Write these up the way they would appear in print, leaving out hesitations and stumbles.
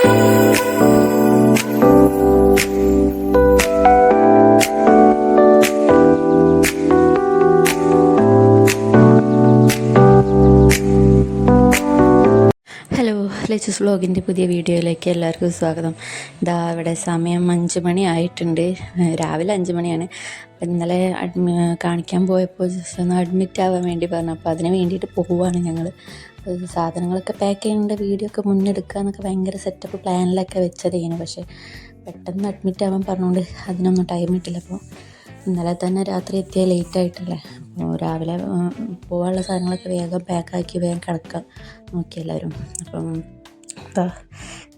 Hello, Lechu's വ്ലോഗിൻ്റെ പുതിയ വീഡിയോയിലേക്ക് എല്ലാവർക്കും സ്വാഗതം. ഇതാ ഇവിടെ സമയം 5 മണി ആയിട്ടുണ്ട്. രാവിലെ 5 മണിയാണ്. ഇന്നലെ കാണിക്കാൻ പോയപ്പോൾ ജസ്റ്റ് ഒന്ന് അഡ്മിറ്റ് ആവാൻ വേണ്ടി പറഞ്ഞു. അപ്പോൾ അതിന് വേണ്ടിയിട്ട് പോവുകയാണ് ഞങ്ങൾ. സാധനങ്ങളൊക്കെ പാക്ക് ചെയ്യേണ്ട വീഡിയോ ഒക്കെ മുന്നെടുക്കുക എന്നൊക്കെ ഭയങ്കര സെറ്റപ്പ് പ്ലാനിലൊക്കെ വെച്ചതേനു. പക്ഷേ പെട്ടെന്ന് അഡ്മിറ്റ് ആവാൻ പറഞ്ഞുകൊണ്ട് അതിനൊന്നും ടൈം കിട്ടില്ല. അപ്പോൾ ഇന്നലെ തന്നെ രാത്രി എത്തിയ ലേറ്റായിട്ടല്ലേ. അപ്പോൾ രാവിലെ പോകാനുള്ള സാധനങ്ങളൊക്കെ വേഗം പാക്കാക്കി വേഗം കിടക്കാം നോക്കി എല്ലാവരും. അപ്പം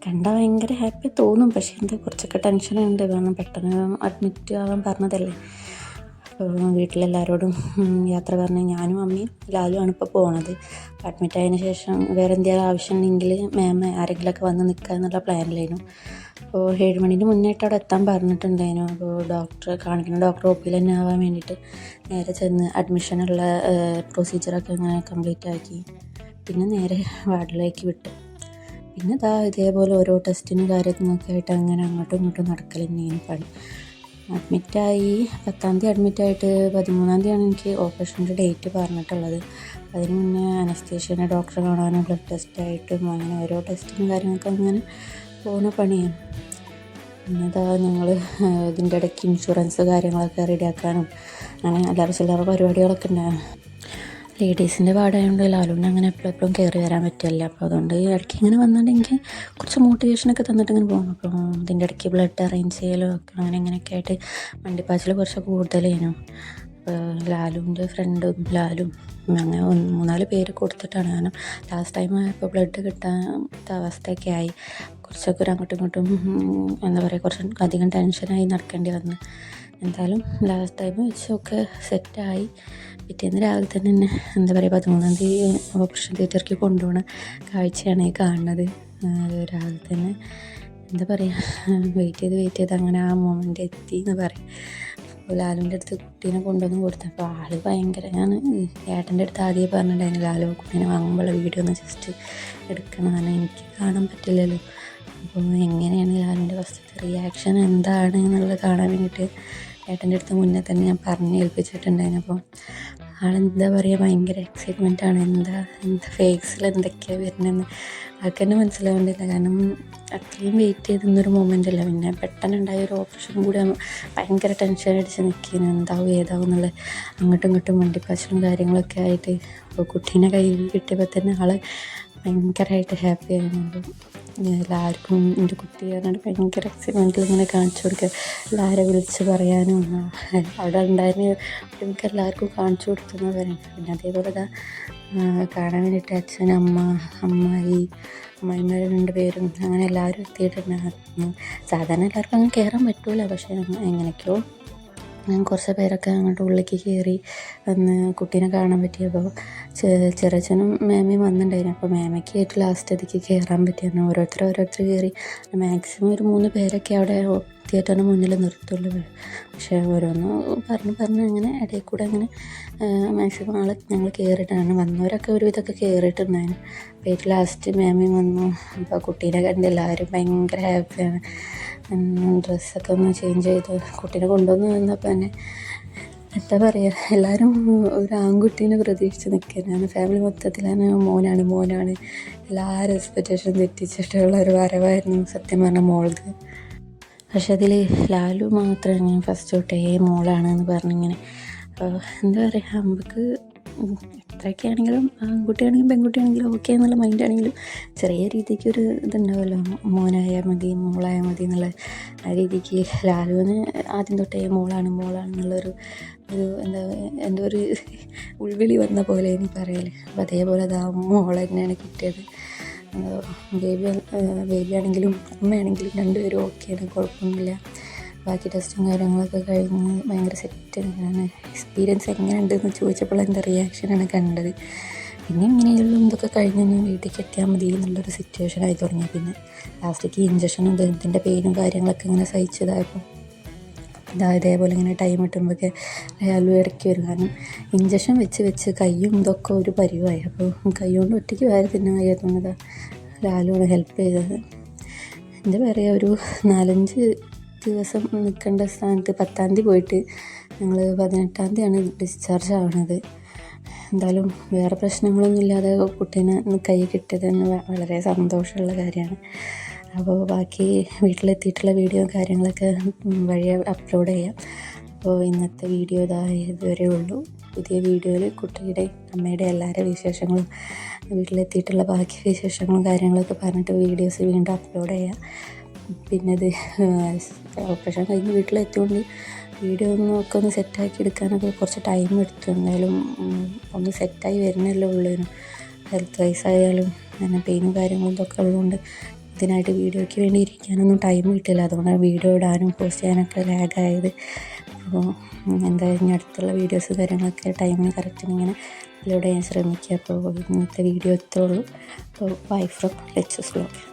കണ്ടാൽ ഭയങ്കര ഹാപ്പി തോന്നും. പക്ഷേ എന്താ കുറച്ചൊക്കെ ടെൻഷനുണ്ട്. കാരണം പെട്ടെന്ന് അഡ്മിറ്റ് ആവാൻ പറഞ്ഞതല്ലേ. അപ്പോൾ വീട്ടിലെല്ലാവരോടും യാത്ര പറഞ്ഞ് ഞാനും അമ്മയും ലാലുമാണ് ഇപ്പോൾ പോണത്. അഡ്മിറ്റ് ആയതിന് ശേഷം വേറെ എന്തെങ്കിലും ആവശ്യമുണ്ടെങ്കിൽ മാം ആരെങ്കിലുമൊക്കെ വന്ന് നിൽക്കുക എന്നുള്ള പ്ലാനിലായിരുന്നു. അപ്പോൾ 7 മണിന് മുന്നായിട്ട് അവിടെ എത്താൻ പറഞ്ഞിട്ടുണ്ടായിരുന്നു. അപ്പോൾ കാണിക്കുന്ന ഡോക്ടർ ഒപ്പിയിൽ തന്നെ ആവാൻ വേണ്ടിയിട്ട് നേരെ ചെന്ന് അഡ്മിഷനുള്ള പ്രൊസീജിയറൊക്കെ അങ്ങനെ കംപ്ലീറ്റ് ആക്കി പിന്നെ നേരെ വാർഡിലേക്ക് വിട്ടു. പിന്നെ ഇതേപോലെ ഓരോ ടെസ്റ്റിനും കാര്യങ്ങളൊക്കെ ആയിട്ട് അങ്ങനെ അങ്ങോട്ടും ഇങ്ങോട്ടും നടക്കൽ തന്നെയാണ് പണി. അഡ്മിറ്റായി 10-ാം തീയതി അഡ്മിറ്റായിട്ട് 13-ാം തീയതിയാണ് എനിക്ക് ഓപ്പറേഷൻ്റെ ഡേറ്റ് പറഞ്ഞിട്ടുള്ളത്. അതിന് മുന്നേ അനസ്തേഷ്യനെ ഡോക്ടറെ കാണാനും ബ്ലഡ് ടെസ്റ്റായിട്ടും അങ്ങനെ ഓരോ ടെസ്റ്റിനും കാര്യങ്ങളൊക്കെ അങ്ങനെ പോകുന്ന പണിയാണ്. പിന്നെ ഞങ്ങൾ ഇതിൻ്റെ ഇടയ്ക്ക് ഇൻഷുറൻസ് കാര്യങ്ങളൊക്കെ റെഡിയാക്കാനും അങ്ങനെ അല്ലറ ചില്ലറ പരിപാടികളൊക്കെ ഉണ്ടായിരുന്നു. ലേഡീസിൻ്റെ വാർഡായതുകൊണ്ട് ലാലുവിന് അങ്ങനെ എപ്പോഴും കയറി വരാൻ പറ്റില്ല. അപ്പോൾ അതുകൊണ്ട് ഇടയ്ക്ക് ഇങ്ങനെ വന്നിട്ടുണ്ടെങ്കിൽ കുറച്ച് മോട്ടിവേഷനൊക്കെ തന്നിട്ട് ഇങ്ങനെ പോകും. അപ്പോൾ ഇതിൻ്റെ ഇടയ്ക്ക് ബ്ലഡ് അറേഞ്ച് ചെയ്യലും ഒക്കെ അങ്ങനെ ഇങ്ങനെയൊക്കെ ആയിട്ട് വണ്ടിപ്പാച്ചിൽ കുറച്ച് കൂടുതലായിരുന്നു. ലാലുവിൻ്റെ ഫ്രണ്ടും ലാലും അങ്ങനെ 3-4 പേര് കൊടുത്തിട്ടാണ്. കാരണം ലാസ്റ്റ് ടൈം ഇപ്പോൾ ബ്ലഡ് കിട്ടാത്ത അവസ്ഥയൊക്കെ ആയി. കുറച്ചൊക്കെ ഒരു അങ്ങോട്ടും ഇങ്ങോട്ടും എന്താ പറയുക കുറച്ച് അധികം ടെൻഷനായി നടക്കേണ്ടി വന്നു. എന്തായാലും ലാസ്റ്റ് ടൈം വെച്ചൊക്കെ സെറ്റായി. പിറ്റേന്ന് രാവിലെ തന്നെ എന്താ പറയുക 13-ാം തീയതി ഓപ്പറേഷൻ തിയേറ്ററിലേക്ക് കൊണ്ടുപോകണ കാഴ്ചയാണ് ഈ കാണുന്നത്. രാവിലെ തന്നെ എന്താ പറയുക വെയിറ്റ് ചെയ്ത് അങ്ങനെ ആ മൊമെൻ്റ് എത്തി എന്ന് പറയും. ലാലുവിൻ്റെ അടുത്ത് കുട്ടീനെ കൊണ്ടുവന്ന് കൊടുത്തപ്പോൾ ആൾ ഭയങ്കര ഞാൻ ഏട്ടൻ്റെ അടുത്ത് ആദ്യം പറഞ്ഞിട്ടുണ്ടായിരുന്നു ലാലു കുട്ടീനെ വാങ്ങുമ്പോൾ വീഡിയോ ഒന്ന് ജസ്റ്റ് എടുക്കണം. കാരണം എനിക്ക് കാണാൻ പറ്റില്ലല്ലോ. അപ്പോൾ എങ്ങനെയാണ് ലാലുവിൻ്റെ ഫസ്റ്റത്തെ റിയാക്ഷൻ എന്താണ് എന്നുള്ളത് കാണാൻ വേണ്ടിയിട്ട് ഏട്ടൻ്റെ അടുത്ത് മുന്നേ തന്നെ ഞാൻ പറഞ്ഞ് ഏൽപ്പിച്ചിട്ടുണ്ടായിരുന്നു. അപ്പോൾ ആളെന്താ പറയുക ഭയങ്കര എക്സൈറ്റ്മെൻറ്റാണ്. എന്താ ഫേസിൽ എന്തൊക്കെയാണ് വരുന്നതെന്ന് ആൾക്ക് തന്നെ മനസ്സിലാവേണ്ടില്ല. കാരണം അത്രയും വെയിറ്റ് ചെയ്തിരുന്നൊരു മൊമെൻ്റ് അല്ല. പിന്നെ പെട്ടെന്നുണ്ടായ ഒരു ഓപ്പറേഷനും കൂടി ഭയങ്കര ടെൻഷൻ അടിച്ച് നിൽക്കുന്നു. എന്താവും ഏതാവും എന്നുള്ള അങ്ങോട്ടും ഇങ്ങോട്ടും വണ്ടിപ്പാച്ചിലും കാര്യങ്ങളൊക്കെ ആയിട്ട്. അപ്പോൾ കുട്ടീനെ കയ്യിൽ കിട്ടിയപ്പോൾ തന്നെ ആൾ ഭയങ്കരമായിട്ട് ഹാപ്പി ആയിരുന്നു. എല്ലാവർക്കും എൻ്റെ കുട്ടി പറഞ്ഞാൽ ഭയങ്കര എക്സൈറ്റ്മെൻറ്റിൽ ഇങ്ങനെ കാണിച്ചു കൊടുക്കുക. എല്ലാവരെ വിളിച്ച് പറയാനും അവിടെ ഉണ്ടായിരുന്ന എനിക്ക് എല്ലാവർക്കും കാണിച്ചു കൊടുത്തെന്ന് പറയാം. പിന്നെ അതേപോലെ കാണാൻ വേണ്ടിയിട്ട് അച്ഛൻ അമ്മായിമാർ 2 പേരും അങ്ങനെ എല്ലാവരും എത്തിയിട്ടുണ്ടായിരുന്നു. സാധാരണ എല്ലാവർക്കും അങ്ങനെ കയറാൻ പറ്റില്ല. പക്ഷേ എങ്ങനെയൊക്കെയോ കുറച്ച് പേരൊക്കെ അങ്ങോട്ട് ഉള്ളിലേക്ക് കയറി വന്ന് കുട്ടീനെ കാണാൻ പറ്റിയപ്പോൾ ചെറിയച്ഛനും മേമയും വന്നിട്ടുണ്ടായിരുന്നു. അപ്പോൾ മേമയ്ക്ക് ഏറ്റവും ലാസ്റ്റ് അതിലേക്ക് കയറാൻ പറ്റിയിരുന്നു. ഓരോരുത്തർ കയറി മാക്സിമം ഒരു 3 പേരൊക്കെ അവിടെ തിയേറ്ററിന് മുന്നിൽ നിർത്തുള്ളൂ. പക്ഷേ ഓരോന്ന് പറഞ്ഞ് അങ്ങനെ ഇടയിൽ കൂടെ അങ്ങനെ മാക്സിമം ഞങ്ങൾ കയറിയിട്ടാണ് വന്നവരൊക്കെ ഒരുവിധമൊക്കെ കയറിയിട്ടുണ്ടായിരുന്നു. അപ്പോൾ ഏറ്റവും ലാസ്റ്റ് മേമയും വന്നു. അപ്പോൾ കുട്ടീനെ കണ്ട് എല്ലാവരും ഭയങ്കര ഹാപ്പിയാണ്. ഡ്രസ്സൊക്കെ ഒന്ന് ചേഞ്ച് ചെയ്ത് കുട്ടീനെ കൊണ്ടുവന്ന് നിന്നപ്പോൾ തന്നെ എന്താ പറയുക എല്ലാവരും ഒരു ആൺകുട്ടീനെ പ്രതീക്ഷിച്ച് നിൽക്കുകയാണ്. ഫാമിലി മൊത്തത്തിലാണ് മോനാണ് എല്ലാവരും എക്സ്പെക്റ്റേഷൻ തെറ്റിച്ചിട്ടുള്ള ഒരു വരവായിരുന്നു സത്യം പറഞ്ഞ മോൾക്ക്. പക്ഷെ അതിൽ ലാലു മാത്രം ഞാൻ ഫസ്റ്റ് തൊട്ടേ മോളാണെന്ന് പറഞ്ഞിങ്ങനെ എന്താ പറയുക നമുക്ക് എത്രയൊക്കെയാണെങ്കിലും ആൺകുട്ടിയാണെങ്കിലും പെൺകുട്ടിയാണെങ്കിലും ഓക്കെ എന്നുള്ള മൈൻഡാണെങ്കിലും ചെറിയ രീതിക്കൊരു ഇതുണ്ടാവുമല്ലോ. മോനായാൽ മതി മോളായാൽ മതി എന്നുള്ള ആ രീതിക്ക് ലാലുവിന് ആദ്യം തൊട്ടേ മോളാണെന്നുള്ളൊരു എന്താ ഒരു ഉൾവിളി വന്ന പോലെ എനിക്ക് പറയല്. അപ്പോൾ അതേപോലെ മോൾ തന്നെയാണ് കിട്ടിയത്. ബേബി ആണെങ്കിലും അമ്മയാണെങ്കിലും 2 പേരും ഓക്കെയാണ്, കുഴപ്പമൊന്നുമില്ല. ബാക്കി ടെസ്റ്റും കാര്യങ്ങളൊക്കെ കഴിഞ്ഞ് ഭയങ്കര സെറ്റാണ്. എക്സ്പീരിയൻസ് എങ്ങനെയുണ്ടെന്ന് ചോദിച്ചപ്പോൾ എൻ്റെ റിയാക്ഷനാണ് കണ്ടത്. പിന്നെ ഇങ്ങനെയുള്ള ഇതൊക്കെ കഴിഞ്ഞ് വീട്ടിലേക്ക് എത്തിയാൽ മതി എന്നുള്ളൊരു സിറ്റുവേഷനായി തുടങ്ങി. പിന്നെ ലാസ്റ്റിലേക്ക് ഇഞ്ചക്ഷനും ഇതിൻ്റെ പെയിനും കാര്യങ്ങളൊക്കെ ഇങ്ങനെ സഹിച്ചതായപ്പോൾ ഇതേപോലെ ഇങ്ങനെ ടൈം കിട്ടുമ്പോഴൊക്കെ ലാലു ഇടയ്ക്ക് വരും. കാരണം ഇഞ്ചക്ഷൻ വെച്ച് കയ്യും ഇതൊക്കെ ഒരു പരിവായി. അപ്പോൾ കൈ കൊണ്ട് ഒറ്റയ്ക്ക് വാരി തിന്നാൻ കഴിയാത്തതുകൊണ്ട് ലാലുവാണ് ഹെൽപ്പ് ചെയ്തത്. എന്താ പറയുക, ഒരു 4-5 ദിവസം നിൽക്കേണ്ട സ്ഥാനത്ത് 10-ാം തീയതി പോയിട്ട് ഞങ്ങൾ 18-ാം തീയതിയാണ് ഡിസ്ചാർജ് ആവണത്. എന്തായാലും വേറെ പ്രശ്നങ്ങളൊന്നും ഇല്ലാതെ കുട്ടീനെ കൈ കിട്ടിയതെന്ന് വളരെ സന്തോഷമുള്ള കാര്യമാണ്. അപ്പോൾ ബാക്കി വീട്ടിലെത്തിയിട്ടുള്ള വീഡിയോ കാര്യങ്ങളൊക്കെ വഴി അപ്ലോഡ് ചെയ്യാം. അപ്പോൾ ഇന്നത്തെ വീഡിയോ ഇതുവരെ ഉള്ളൂ. പുതിയ വീഡിയോയിൽ കുട്ടിയുടെ അമ്മയുടെ എല്ലാവരുടെ വിശേഷങ്ങളും വീട്ടിലെത്തിയിട്ടുള്ള ബാക്കി വിശേഷങ്ങളും കാര്യങ്ങളൊക്കെ പറഞ്ഞിട്ട് വീഡിയോസ് വീണ്ടും അപ്ലോഡ് ചെയ്യാം. പിന്നെ ഇത് ഓപ്പറേഷൻ കഴിഞ്ഞ് വീട്ടിലെത്തിയോണ്ട് വീഡിയോ ഒന്ന് സെറ്റാക്കി എടുക്കാനൊക്കെ കുറച്ച് ടൈം എടുത്തു. എന്തായാലും ഒന്ന് സെറ്റായി വരുന്നല്ലേ ഉള്ളൂ. ഹെൽത്ത് വൈസ് ആയാലും അങ്ങനെ പെയിനും കാര്യങ്ങളും ഇതൊക്കെ ഉള്ളതുകൊണ്ട് ഇതിനായിട്ട് വീഡിയോയ്ക്ക് വേണ്ടി ഇരിക്കാനൊന്നും ടൈം കിട്ടില്ല. അതുകൊണ്ടാണ് വീഡിയോ ഇടാനും പോസ്റ്റ് ചെയ്യാനൊക്കെ ലാഗായത്. അപ്പോൾ എന്തായാലും അടുത്തുള്ള വീഡിയോസ് കാര്യങ്ങളൊക്കെ ടൈമിന് കറക്റ്റിന് ഇങ്ങനെ അപ്ലോഡ് ചെയ്യാൻ ശ്രമിക്കുക. അപ്പോൾ ഇന്നത്തെ വീഡിയോ ഇത്രേ ഉള്ളൂ. അപ്പോൾ ബൈ ഫ്രം ലെറ്റ്സ് വ്ലോഗ്.